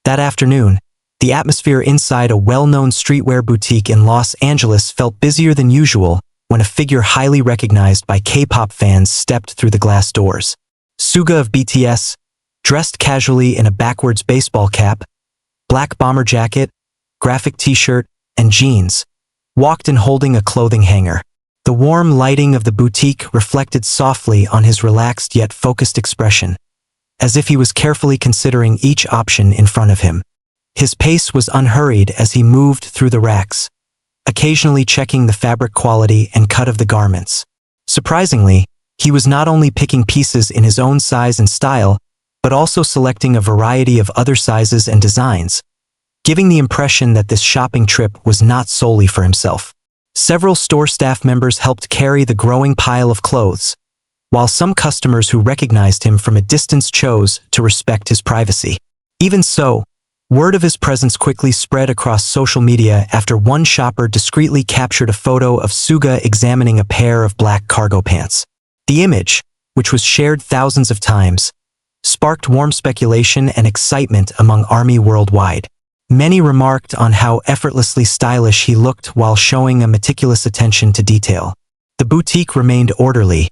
That afternoon, the atmosphere inside a well-known streetwear boutique in Los Angeles felt busier than usual when a figure highly recognized by K-pop fans stepped through the glass doors. Suga of BTS, dressed casually in a backwards baseball cap, black bomber jacket, graphic t-shirt, and jeans, walked in holding a clothing hanger. The warm lighting of the boutique reflected softly on his relaxed yet focused expression, as if he was carefully considering each option in front of him. His pace was unhurried as he moved through the racks, occasionally checking the fabric quality and cut of the garments. Surprisingly, he was not only picking pieces in his own size and style, but also selecting a variety of other sizes and designs, giving the impression that this shopping trip was not solely for himself. Several store staff members helped carry the growing pile of clothes, while some customers who recognized him from a distance chose to respect his privacy. Even so, word of his presence quickly spread across social media after one shopper discreetly captured a photo of Suga examining a pair of black cargo pants. The image, which was shared thousands of times, sparked warm speculation and excitement among ARMY worldwide. Many remarked on how effortlessly stylish he looked while showing a meticulous attention to detail. The boutique remained orderly,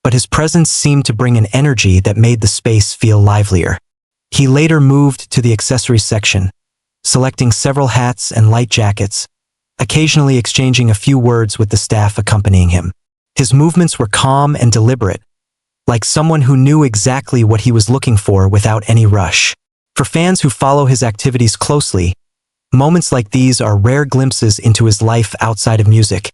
but his presence seemed to bring an energy that made the space feel livelier. He later moved to the accessories section, selecting several hats and light jackets, occasionally exchanging a few words with the staff accompanying him. His movements were calm and deliberate, like someone who knew exactly what he was looking for without any rush. For fans who follow his activities closely, moments like these are rare glimpses into his life outside of music.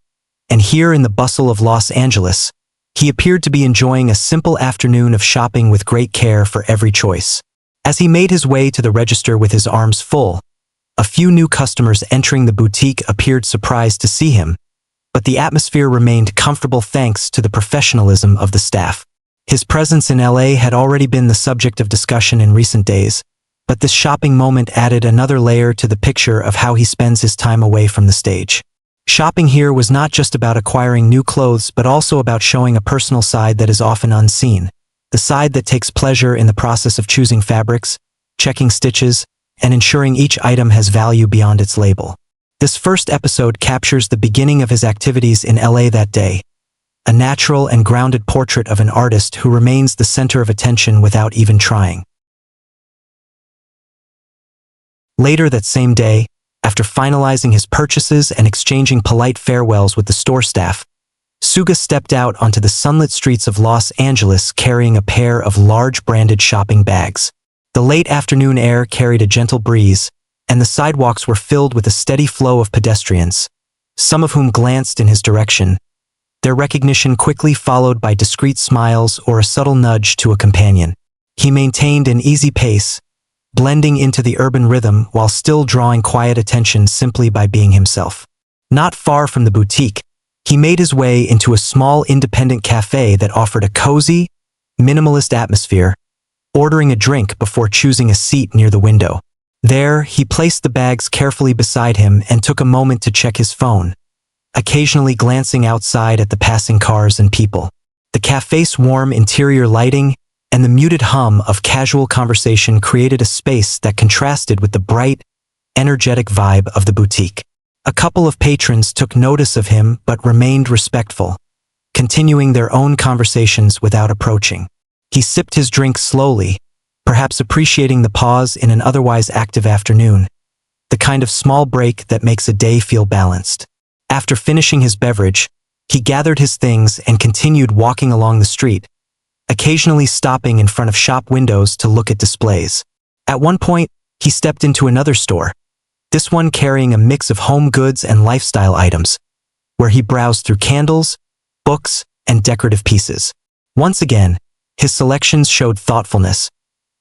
And here in the bustle of Los Angeles, he appeared to be enjoying a simple afternoon of shopping with great care for every choice. As he made his way to the register with his arms full, a few new customers entering the boutique appeared surprised to see him, but the atmosphere remained comfortable thanks to the professionalism of the staff. His presence in LA had already been the subject of discussion in recent days, but this shopping moment added another layer to the picture of how he spends his time away from the stage. Shopping here was not just about acquiring new clothes but also about showing a personal side that is often unseen, the side that takes pleasure in the process of choosing fabrics, checking stitches, and ensuring each item has value beyond its label. This first episode captures the beginning of his activities in LA that day, a natural and grounded portrait of an artist who remains the center of attention without even trying. Later that same day, after finalizing his purchases and exchanging polite farewells with the store staff, Suga stepped out onto the sunlit streets of Los Angeles carrying a pair of large branded shopping bags. The late afternoon air carried a gentle breeze, and the sidewalks were filled with a steady flow of pedestrians, some of whom glanced in his direction, their recognition quickly followed by discreet smiles or a subtle nudge to a companion. He maintained an easy pace, blending into the urban rhythm while still drawing quiet attention simply by being himself. Not far from the boutique, he made his way into a small independent cafe that offered a cozy, minimalist atmosphere, ordering a drink before choosing a seat near the window. There, he placed the bags carefully beside him and took a moment to check his phone, occasionally glancing outside at the passing cars and people. The cafe's warm interior lighting and the muted hum of casual conversation created a space that contrasted with the bright, energetic vibe of the boutique. A couple of patrons took notice of him but remained respectful, continuing their own conversations without approaching. He sipped his drink slowly, perhaps appreciating the pause in an otherwise active afternoon, the kind of small break that makes a day feel balanced. After finishing his beverage, he gathered his things and continued walking along the street, occasionally stopping in front of shop windows to look at displays. At one point, he stepped into another store, this one carrying a mix of home goods and lifestyle items, where he browsed through candles, books, and decorative pieces. Once again, his selections showed thoughtfulness,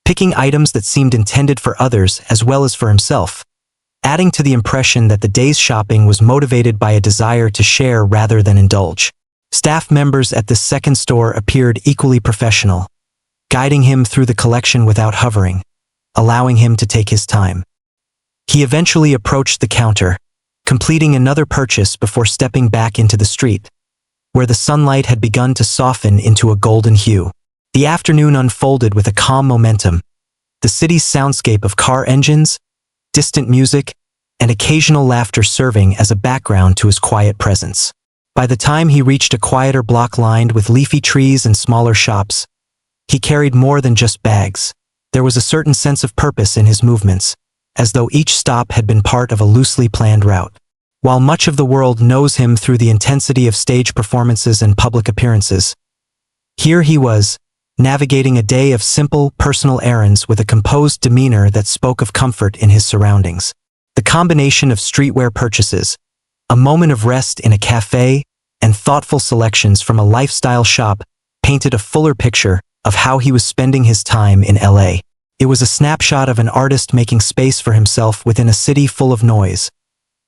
picking items that seemed intended for others as well as for himself, adding to the impression that the day's shopping was motivated by a desire to share rather than indulge. Staff members at this second store appeared equally professional, guiding him through the collection without hovering, allowing him to take his time. He eventually approached the counter, completing another purchase before stepping back into the street, where the sunlight had begun to soften into a golden hue. The afternoon unfolded with a calm momentum, the city's soundscape of car engines, distant music, and occasional laughter serving as a background to his quiet presence. By the time he reached a quieter block lined with leafy trees and smaller shops, he carried more than just bags. There was a certain sense of purpose in his movements, as though each stop had been part of a loosely planned route. While much of the world knows him through the intensity of stage performances and public appearances, here he was, navigating a day of simple, personal errands with a composed demeanor that spoke of comfort in his surroundings. The combination of streetwear purchases, a moment of rest in a cafe, and thoughtful selections from a lifestyle shop painted a fuller picture of how he was spending his time in LA. It was a snapshot of an artist making space for himself within a city full of noise,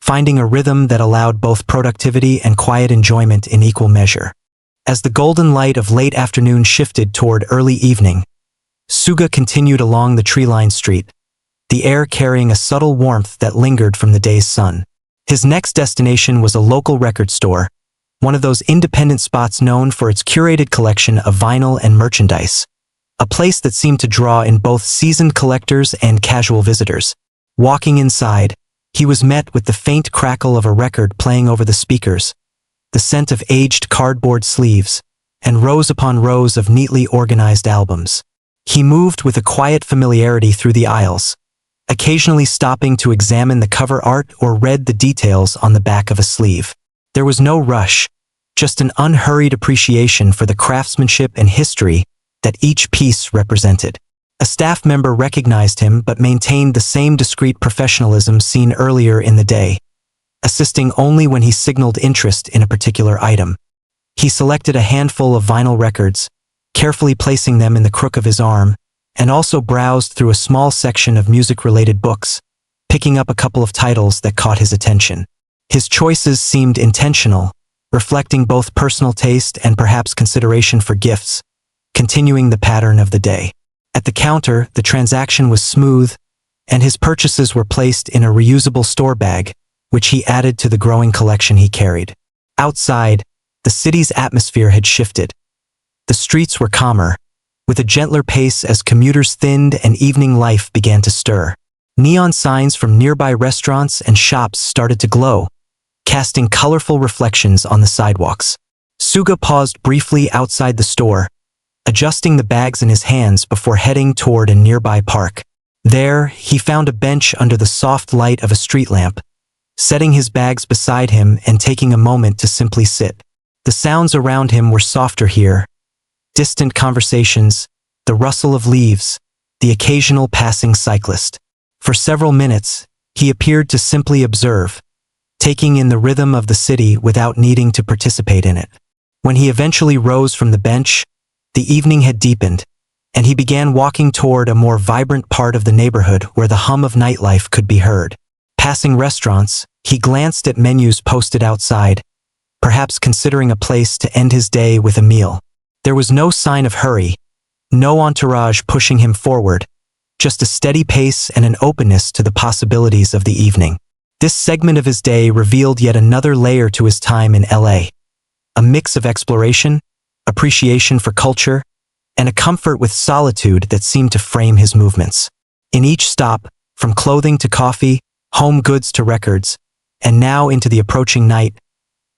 finding a rhythm that allowed both productivity and quiet enjoyment in equal measure. As the golden light of late afternoon shifted toward early evening, Suga continued along the tree-lined street, the air carrying a subtle warmth that lingered from the day's sun. His next destination was a local record store, one of those independent spots known for its curated collection of vinyl and merchandise, a place that seemed to draw in both seasoned collectors and casual visitors. Walking inside, he was met with the faint crackle of a record playing over the speakers, the scent of aged cardboard sleeves, and rows upon rows of neatly organized albums. He moved with a quiet familiarity through the aisles, occasionally stopping to examine the cover art or read the details on the back of a sleeve. There was no rush, just an unhurried appreciation for the craftsmanship and history that each piece represented. A staff member recognized him but maintained the same discreet professionalism seen earlier in the day, assisting only when he signaled interest in a particular item. He selected a handful of vinyl records, carefully placing them in the crook of his arm, and also browsed through a small section of music-related books, picking up a couple of titles that caught his attention. His choices seemed intentional, reflecting both personal taste and perhaps consideration for gifts, continuing the pattern of the day. At the counter, the transaction was smooth, and his purchases were placed in a reusable store bag, which he added to the growing collection he carried. Outside, the city's atmosphere had shifted. The streets were calmer, with a gentler pace as commuters thinned and evening life began to stir. Neon signs from nearby restaurants and shops started to glow, casting colorful reflections on the sidewalks. Suga paused briefly outside the store, adjusting the bags in his hands before heading toward a nearby park. There, he found a bench under the soft light of a street lamp, setting his bags beside him and taking a moment to simply sit. The sounds around him were softer here, distant conversations, the rustle of leaves, the occasional passing cyclist. For several minutes, he appeared to simply observe, taking in the rhythm of the city without needing to participate in it. When he eventually rose from the bench, the evening had deepened, and he began walking toward a more vibrant part of the neighborhood where the hum of nightlife could be heard. Passing restaurants, he glanced at menus posted outside, perhaps considering a place to end his day with a meal. There was no sign of hurry, no entourage pushing him forward, just a steady pace and an openness to the possibilities of the evening. This segment of his day revealed yet another layer to his time in LA, a mix of exploration, appreciation for culture, and a comfort with solitude that seemed to frame his movements. In each stop, from clothing to coffee, home goods to records, and now into the approaching night,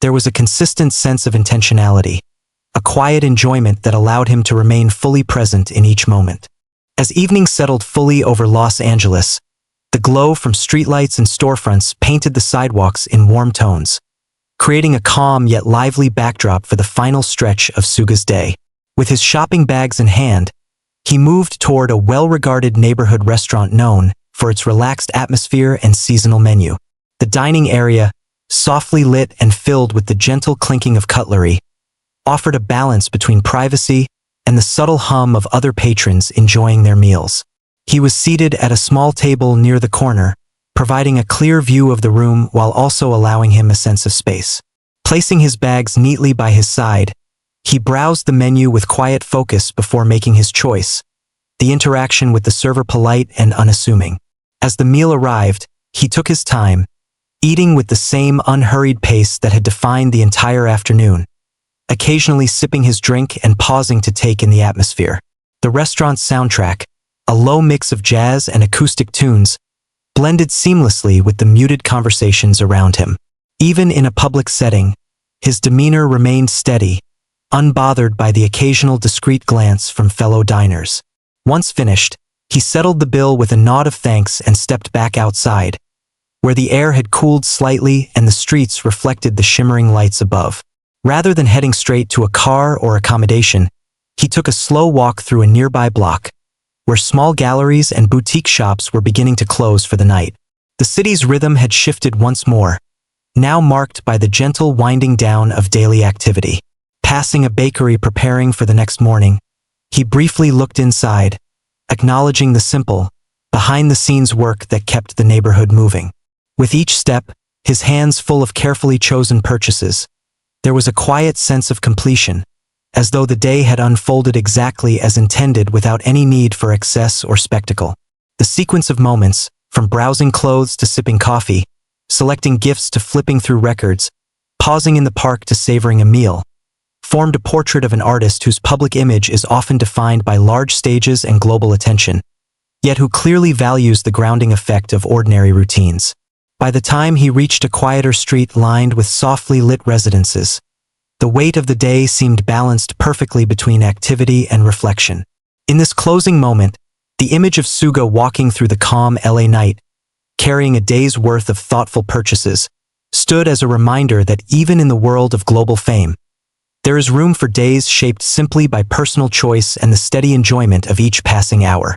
there was a consistent sense of intentionality, a quiet enjoyment that allowed him to remain fully present in each moment. As evening settled fully over Los Angeles, the glow from streetlights and storefronts painted the sidewalks in warm tones, creating a calm yet lively backdrop for the final stretch of Suga's day. With his shopping bags in hand, he moved toward a well-regarded neighborhood restaurant known for its relaxed atmosphere and seasonal menu. The dining area, softly lit and filled with the gentle clinking of cutlery, offered a balance between privacy and the subtle hum of other patrons enjoying their meals. He was seated at a small table near the corner, providing a clear view of the room while also allowing him a sense of space. Placing his bags neatly by his side, he browsed the menu with quiet focus before making his choice, the interaction with the server polite and unassuming. As the meal arrived, he took his time, eating with the same unhurried pace that had defined the entire afternoon, occasionally sipping his drink and pausing to take in the atmosphere. The restaurant's soundtrack, a low mix of jazz and acoustic tunes, blended seamlessly with the muted conversations around him. Even in a public setting, his demeanor remained steady, unbothered by the occasional discreet glance from fellow diners. Once finished, he settled the bill with a nod of thanks and stepped back outside, where the air had cooled slightly and the streets reflected the shimmering lights above. Rather than heading straight to a car or accommodation, he took a slow walk through a nearby block, where small galleries and boutique shops were beginning to close for the night. The city's rhythm had shifted once more, now marked by the gentle winding down of daily activity. Passing a bakery preparing for the next morning, he briefly looked inside, acknowledging the simple, behind-the-scenes work that kept the neighborhood moving. With each step, his hands full of carefully chosen purchases, there was a quiet sense of completion, as though the day had unfolded exactly as intended without any need for excess or spectacle. The sequence of moments, from browsing clothes to sipping coffee, selecting gifts to flipping through records, pausing in the park to savoring a meal, formed a portrait of an artist whose public image is often defined by large stages and global attention, yet who clearly values the grounding effect of ordinary routines. By the time he reached a quieter street lined with softly lit residences, the weight of the day seemed balanced perfectly between activity and reflection. In this closing moment, the image of Suga walking through the calm LA night, carrying a day's worth of thoughtful purchases, stood as a reminder that even in the world of global fame, there is room for days shaped simply by personal choice and the steady enjoyment of each passing hour.